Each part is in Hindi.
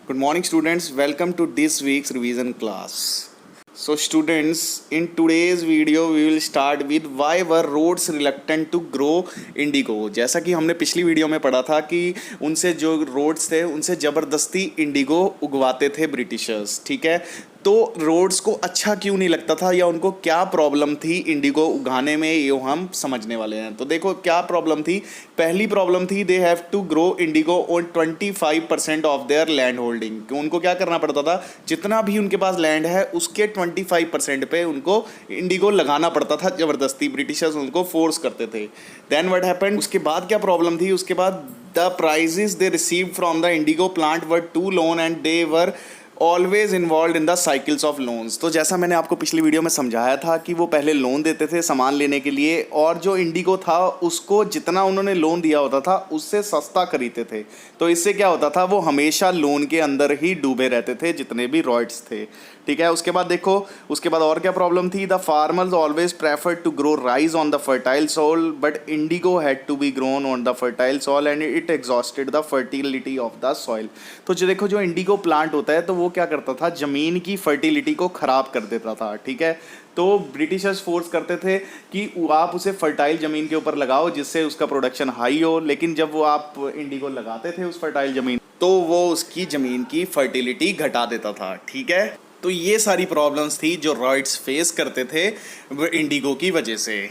Good morning, students. Welcome to this week's revision class. So, students, in today's video, we will start with why were roads reluctant to grow indigo. जैसा कि हमने पिछली वीडियो में पढ़ा था कि उनसे जो रोड्स थे उनसे ज़बरदस्ती इंडिगो उगवाते थे ब्रिटिशर्स, ठीक है। तो रोड्स को अच्छा क्यों नहीं लगता था या उनको क्या प्रॉब्लम थी इंडिगो उगाने में, ये हम समझने वाले हैं। तो देखो क्या प्रॉब्लम थी। पहली प्रॉब्लम थी they have to grow indigo on 25% of their land holding. उनको क्या करना पड़ता था, जितना भी उनके पास लैंड है उसके 25% पे उनको इंडिगो लगाना पड़ता था ज़बरदस्ती। ब्रिटिशर्स उनको फोर्स करते थे। देन व्हाट हैपेंड, उसके बाद क्या प्रॉब्लम थी, उसके बाद the prices they received from the indigo plant were to loan and they were always involve in the cycles of loans. तो जैसा मैंने आपको पिछली वीडियो में समझाया था कि वो पहले लोन देते थे सामान लेने के लिए, और जो इंडिगो था उसको जितना उन्होंने लोन दिया होता था उससे सस्ता खरीदते थे। तो इससे क्या होता था, वो हमेशा लोन के अंदर ही डूबे रहते थे जितने भी रॉयट्स थे, ठीक है। उसके बाद देखो, उसके बाद और क्या प्रॉब्लम थी, the farmers always prefer to grow rice on the fertile soil but indigo had to be grown on the fertile soil and it exhausted the fertility of the soil. तो जो देखो, जो इंडिगो प्लांट होता है तो वो क्या करता था, ज़मीन की फर्टिलिटी को ख़राब कर देता था, ठीक है। तो ब्रिटिशर्स फोर्स करते थे कि आप उसे फर्टाइल ज़मीन के ऊपर लगाओ जिससे उसका प्रोडक्शन हाई हो, लेकिन जब वो आप इंडिगो लगाते थे उस फर्टाइल ज़मीन तो वो उसकी ज़मीन की फर्टिलिटी घटा देता था, ठीक है। तो ये सारी प्रॉब्लम्स थी जो रॉयट्स फेस करते थे इंडिगो की वजह से।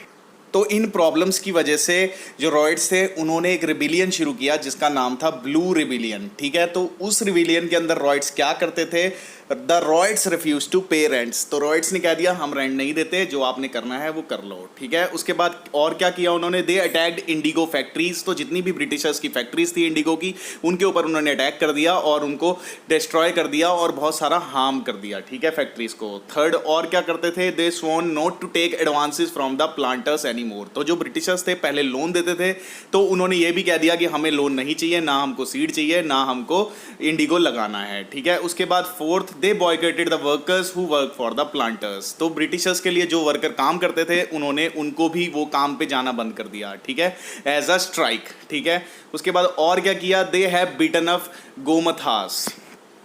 तो इन प्रॉब्लम्स की वजह से जो रॉयट्स थे उन्होंने एक रिबिलियन शुरू किया जिसका नाम था ब्लू रिबिलियन, ठीक है। तो उस रिबिलियन के अंदर रॉयट्स क्या करते थे, द रॉयट्स रिफ्यूज टू पे रेंट्स। तो रॉयट्स ने कह दिया हम रेंट नहीं देते, जो आपने करना है वो कर लो, ठीक है। उसके बाद और क्या किया उन्होंने, दे अटैक्ड इंडिगो फैक्ट्रीज। तो जितनी भी ब्रिटिशर्स की फैक्ट्रीज थी इंडिगो की, उनके ऊपर उन्होंने अटैक कर दिया और उनको डिस्ट्रॉय कर दिया और बहुत सारा हार्म कर दिया, ठीक है, फैक्ट्रीज को। थर्ड, और क्या करते थे, they sworn not to take advances from the planters any more. तो जो ब्रिटिशर्स थे पहले लोन देते थे, तो उन्होंने ये भी कह दिया कि हमें लोन नहीं चाहिए, ना हमको सीड चाहिए, ना हमको इंडिगो लगाना है, ठीक है। उसके बाद fourth, they boycotted the workers who work for the planters. तो ब्रिटिशर्स के लिए जो वर्कर काम करते थे उन्होंने उनको भी वो काम पे जाना बंद कर दिया, ठीक है, एज अ स्ट्राइक, ठीक है। उसके बाद और क्या किया, दे हैव बीटन अप गोमथास।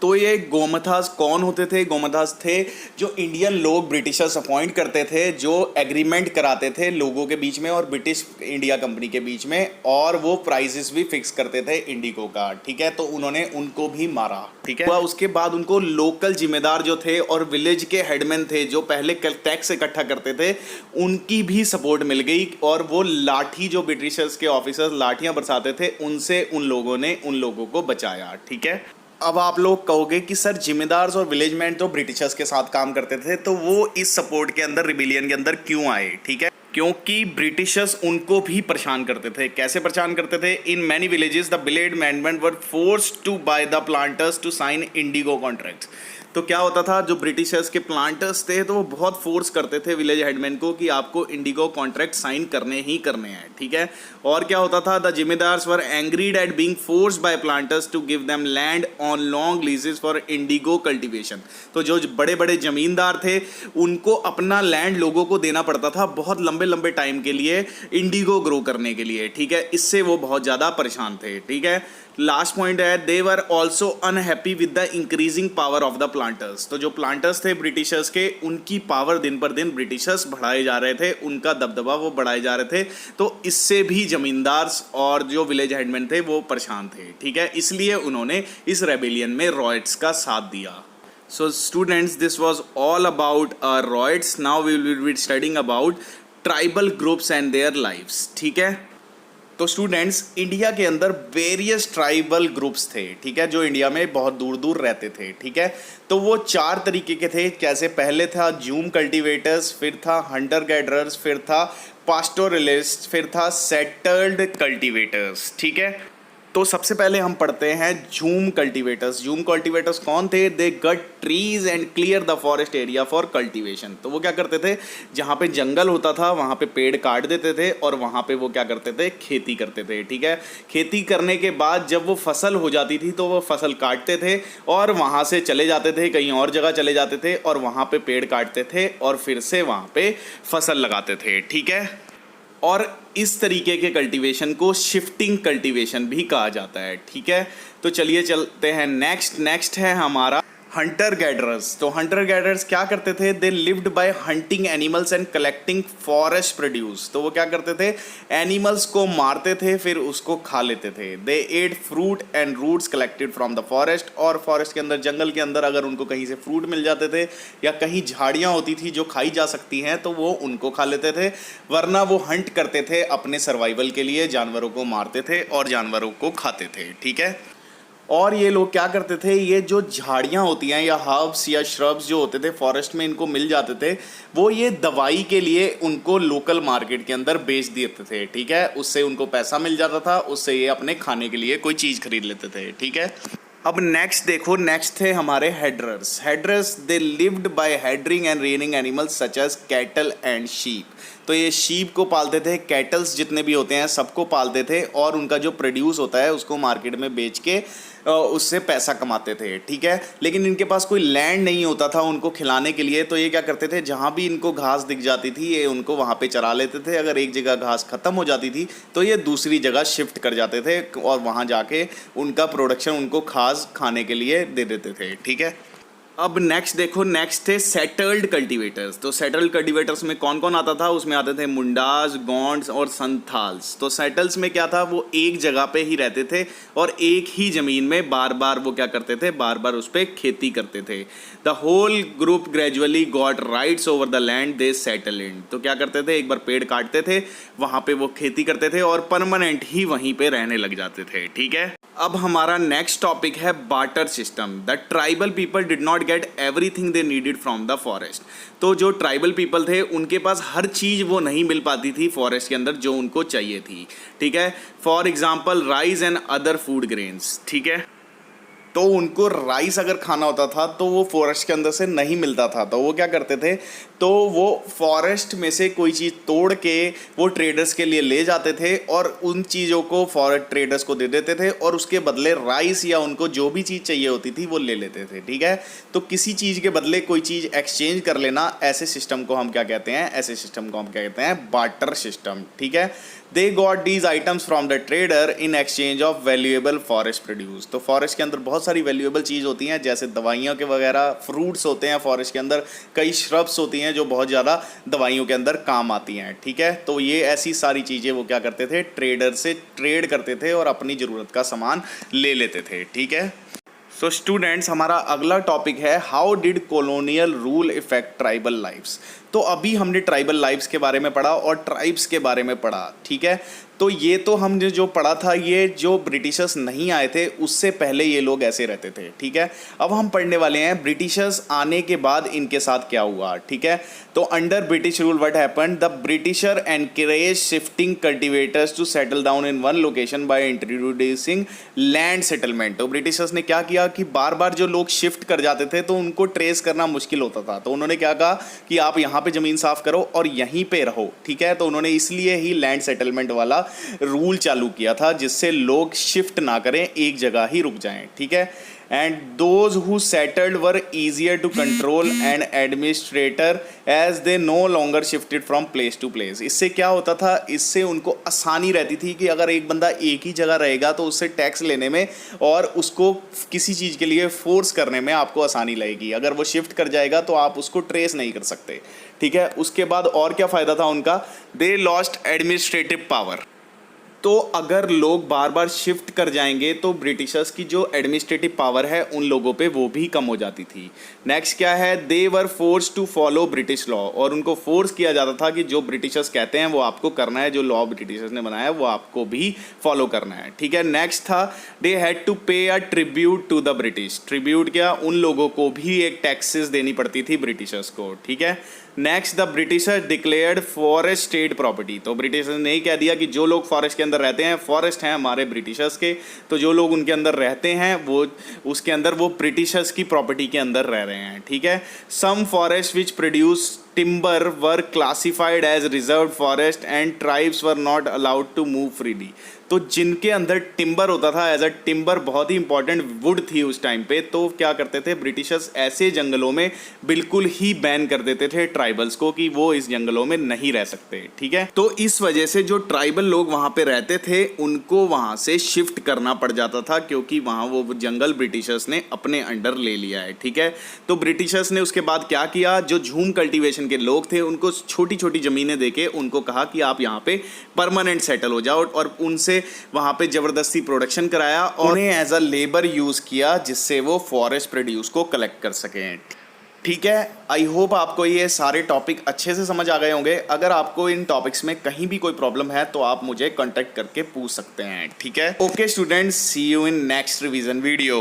तो ये गोमथास कौन होते थे, गोमथास थे जो इंडियन लोग ब्रिटिशर्स अपॉइंट करते थे, जो एग्रीमेंट कराते थे लोगों के बीच में और ब्रिटिश इंडिया कंपनी के बीच में, और वो प्राइसेस भी फिक्स करते थे इंडिगो का, ठीक है। तो उन्होंने उनको भी मारा, ठीक है। उसके बाद उनको लोकल जिम्मेदार जो थे और विलेज के हेडमैन थे जो पहले टैक्स इकट्ठा करते थे, उनकी भी सपोर्ट मिल गई, और वो लाठी जो ब्रिटिशर्स के ऑफिसर्स लाठियां बरसाते थे उनसे उन लोगों को बचाया, ठीक है। अब आप लोग कहोगे कि सर जिम्मेदार्स और विलेजमैन तो ब्रिटिशर्स के साथ काम करते थे, तो वो इस सपोर्ट के अंदर, रिबिलियन के अंदर क्यों आए, ठीक है। क्योंकि ब्रिटिशर्स उनको भी परेशान करते थे। कैसे परेशान करते थे, in many villages the village मैनमेंट were forced to by the planters to sign indigo contracts. तो क्या होता था, जो ब्रिटिशर्स के प्लांटर्स थे तो वो बहुत फोर्स करते थे विलेज हेडमैन को कि आपको इंडिगो कॉन्ट्रैक्ट साइन करने ही करने हैं, ठीक है। और क्या होता था, the zamindars were angered at being forced by planters to give them land on long leases for indigo cultivation. तो जो बड़े बड़े जमींदार थे उनको अपना लैंड लोगों को देना पड़ता था बहुत लंबे लंबे टाइम के लिए इंडिगो ग्रो करने के लिए, ठीक है। इससे वो बहुत ज़्यादा परेशान थे, ठीक है। लास्ट पॉइंट है, they were also unhappy with the increasing power of the planters. तो जो प्लांटर्स थे ब्रिटिशर्स के, उनकी पावर दिन पर दिन ब्रिटिशर्स बढ़ाए जा रहे थे, उनका दबदबा वो बढ़ाए जा रहे थे। तो इससे भी जमींदार्स और जो विलेज हेडमैन थे वो परेशान थे, ठीक है। इसलिए उन्होंने इस रेबेलियन में रॉयट्स का साथ दिया। So students, this was all about riots. Now we will be studying about tribal groups and their lives, ठीक है। तो स्टूडेंट्स, इंडिया के अंदर वेरियस ट्राइबल ग्रुप्स थे, ठीक है, जो इंडिया में बहुत दूर दूर रहते थे, ठीक है। तो वो 4 तरीके के थे। कैसे, पहले था जूम कल्टीवेटर्स, फिर था हंटर गैदरर्स, फिर था पास्टोरलिस्ट, फिर था सेटल्ड कल्टीवेटर्स, ठीक है। तो सबसे पहले हम पढ़ते हैं जूम कल्टीवेटर्स। जूम कल्टीवेटर्स कौन थे, they cut trees and clear the forest area for cultivation. तो वो क्या करते थे, जहाँ पे जंगल होता था वहाँ पे पेड़ काट देते थे और वहाँ पे वो क्या करते थे, खेती करते थे, ठीक है। खेती करने के बाद जब वो फसल हो जाती थी तो वो फसल काटते थे और वहाँ से चले जाते थे, कहीं और जगह चले जाते थे और वहाँ पे पेड़ काटते थे और फिर से वहाँ पे फसल लगाते थे, ठीक है। और इस तरीके के कल्टीवेशन को शिफ्टिंग कल्टीवेशन भी कहा जाता है। ठीक है, तो चलिए चलते हैं नेक्स्ट है हमारा हंटर गैदरर्स। तो हंटर गैदरर्स क्या करते थे? दे lived bye hunting animals and collecting forest produce. तो वो क्या करते थे? एनिमल्स को मारते थे, फिर उसको खा लेते थे। They ate fruit and roots collected from the forest. और फॉरेस्ट के अंदर, जंगल के अंदर अगर उनको कहीं से फ्रूट मिल जाते थे या कहीं झाड़ियाँ होती थी जो खाई जा सकती हैं तो वो उनको खा लेते थे, वरना वो हंट करते थे अपने सर्वाइवल के लिए, जानवरों को मारते थे और जानवरों को खाते थे। ठीक है, और ये लोग क्या करते थे? ये जो झाड़ियाँ होती हैं या हर्ब्स या श्रब्स जो होते थे फॉरेस्ट में, इनको मिल जाते थे, वो ये दवाई के लिए उनको लोकल मार्केट के अंदर बेच देते थे। ठीक है, उससे उनको पैसा मिल जाता था, उससे ये अपने खाने के लिए कोई चीज़ खरीद लेते थे। ठीक है, अब नेक्स्ट देखो, नेक्स्ट थे हमारे herders. Herders they lived by herding and rearing animals such as cattle and sheep. तो ये शीप को पालते थे, कैटल्स जितने भी होते हैं सबको पालते थे, और उनका जो प्रोड्यूस होता है उसको मार्केट में बेच के उससे पैसा कमाते थे। ठीक है, लेकिन इनके पास कोई लैंड नहीं होता था उनको खिलाने के लिए, तो ये क्या करते थे? जहाँ भी इनको घास दिख जाती थी ये उनको वहाँ पे चरा लेते थे। अगर एक जगह घास ख़त्म हो जाती थी तो ये दूसरी जगह शिफ्ट कर जाते थे और वहाँ जाके उनका प्रोडक्शन उनको घास खाने के लिए दे देते थे। ठीक है, अब नेक्स्ट देखो, नेक्स्ट थे सेटल्ड कल्टीवेटर्स। तो सेटल्ड कल्टीवेटर्स में कौन कौन आता था? उसमें आते थे मुंडास, गोंड्स और संथाल्स। तो सेटल्स में क्या था? वो एक जगह पे ही रहते थे और एक ही ज़मीन में बार बार वो क्या करते थे? बार बार उस पर खेती करते थे। The whole group gradually got rights over the land they settle in. तो क्या करते थे? एक बार पेड़ काटते थे, वहाँ पे वो खेती करते थे और परमानेंट ही वहीं पे रहने लग जाते थे। ठीक है, अब हमारा नेक्स्ट टॉपिक है barter system. The tribal people did not get everything they needed from the forest. तो जो ट्राइबल पीपल थे उनके पास हर चीज़ वो नहीं मिल पाती थी फॉरेस्ट के अंदर जो उनको चाहिए थी। ठीक है, for example rice and other food grains. ठीक है, तो उनको राइस अगर खाना होता था तो वो फॉरेस्ट के अंदर से नहीं मिलता था, तो वो क्या करते थे? तो वो फॉरेस्ट में से कोई चीज़ तोड़ के वो ट्रेडर्स के लिए ले जाते थे और उन चीज़ों को फॉरेस्ट ट्रेडर्स को दे देते थे और उसके बदले राइस या उनको जो भी चीज़ चाहिए होती थी वो ले लेते थे। ठीक है, तो किसी चीज़ के बदले कोई चीज़ एक्सचेंज कर लेना, ऐसे सिस्टम को हम क्या कहते हैं? ऐसे सिस्टम को हम क्या कहते हैं? Barter system. ठीक है, they got these items from the trader in exchange of valuable forest produce. तो फॉरेस्ट के अंदर बहुत सारी वैल्यूएबल चीज़ होती हैं, जैसे दवाइयों के वगैरह, फ्रूट्स होते हैं फॉरेस्ट के अंदर, कई श्रब्स होती हैं जो बहुत ज़्यादा दवाइयों के अंदर काम आती हैं। ठीक है, तो ये ऐसी सारी चीज़ें वो क्या करते थे? ट्रेडर से ट्रेड करते थे और अपनी ज़रूरत का सामान ले लेते थे। ठीक है, सो स्टूडेंट्स, हमारा अगला टॉपिक है how did colonial rule effect tribal lifes. तो अभी हमने ट्राइबल लाइफ्स के बारे में पढ़ा और ट्राइब्स के बारे में पढ़ा। ठीक है, तो ये तो हमने जो पढ़ा था, ये जो ब्रिटिशर्स नहीं आए थे उससे पहले ये लोग ऐसे रहते थे। ठीक है, अब हम पढ़ने वाले हैं ब्रिटिशर्स आने के बाद इनके साथ क्या हुआ। ठीक है, तो under British rule what happened? The Britisher encourage shifting cultivators to settle down in one location by introducing land settlement. तो ब्रिटिशर्स ने क्या किया कि बार बार जो लोग शिफ्ट कर जाते थे तो उनको ट्रेस करना मुश्किल होता था, तो उन्होंने क्या कहा कि आप यहाँ पे ज़मीन साफ करो और यहीं पे रहो। ठीक है, तो उन्होंने इसलिए ही लैंड सेटलमेंट वाला रूल चालू किया था जिससे लोग शिफ्ट ना करें, एक जगह ही रुक जाएं। ठीक है, and those who settled were easier to control and administrator as they no longer shifted from place to place. इससे क्या होता था? इससे उनको आसानी रहती थी कि अगर एक बंदा एक ही जगह रहेगा तो उससे टैक्स लेने में और उसको किसी चीज़ के लिए फोर्स करने में आपको आसानी लगेगी। अगर वो शिफ्ट कर जाएगा तो आप उसको ट्रेस नहीं कर सकते। ठीक है, उसके बाद और क्या फ़ायदा था उनका? They lost administrative power. तो अगर लोग बार बार शिफ्ट कर जाएंगे तो ब्रिटिशर्स की जो एडमिनिस्ट्रेटिव पावर है उन लोगों पे वो भी कम हो जाती थी। नेक्स्ट क्या है? They were forced to follow British law. और उनको फोर्स किया जाता था कि जो ब्रिटिशर्स कहते हैं वो आपको करना है, जो लॉ ब्रिटिशर्स ने बनाया वो आपको भी फॉलो करना है। ठीक है, नेक्स्ट था दे had to pay a tribute to the British. Tribute क्या? उन लोगों को भी एक टैक्सेस देनी पड़ती थी ब्रिटिशर्स को। ठीक है, next the Britishers declared forest state property. तो ब्रिटिशर्स ने कह दिया कि जो लोग फॉरेस्ट के अंदर रहते हैं, फॉरेस्ट हैं हमारे ब्रिटिशर्स के, तो जो लोग उनके अंदर रहते हैं वो उसके अंदर वो ब्रिटिशर्स की प्रॉपर्टी के अंदर रह रहे हैं। ठीक है, some forest which produce timber were classified as reserved forest and tribes were not allowed to move freely. तो जिनके अंदर टिम्बर होता था, एज अ टिम्बर बहुत ही इंपॉर्टेंट वुड थी उस टाइम पे, तो क्या करते थे ब्रिटिशर्स, ऐसे जंगलों में बिल्कुल ही बैन कर देते थे ट्राइबल्स को कि वो इस जंगलों में नहीं रह सकते, ठीक है। तो इस वजह से जो ट्राइबल लोग वहां पे रहते थे उनको वहां से शिफ्ट करना पड़ जाता था, क्योंकि वहां वो जंगल ब्रिटिशर्स ने अपने अंडर ले लिया है, ठीक है। तो ब्रिटिशर्स ने उसके बाद क्या किया, जो झूम कल्टीवेशन के लोग थे उनको छोटी छोटी जमीनें देके उनको कहा कि आप यहाँ पे परमानेंट सेटल हो जाओ, और उनसे वहां पे जबरदस्ती प्रोडक्शन कराया और उन्हें एज अ लेबर यूज किया, जिससे वो फॉरेस्ट प्रोड्यूस को कलेक्ट कर सकें, ठीक है। आई होप आपको ये सारे टॉपिक अच्छे से समझ आ गए होंगे। अगर आपको इन टॉपिक्स में कहीं भी कोई प्रॉब्लम है तो आप मुझे कांटेक्ट करके पूछ सकते हैं, ठीक है। Okay students, see you in next revision video.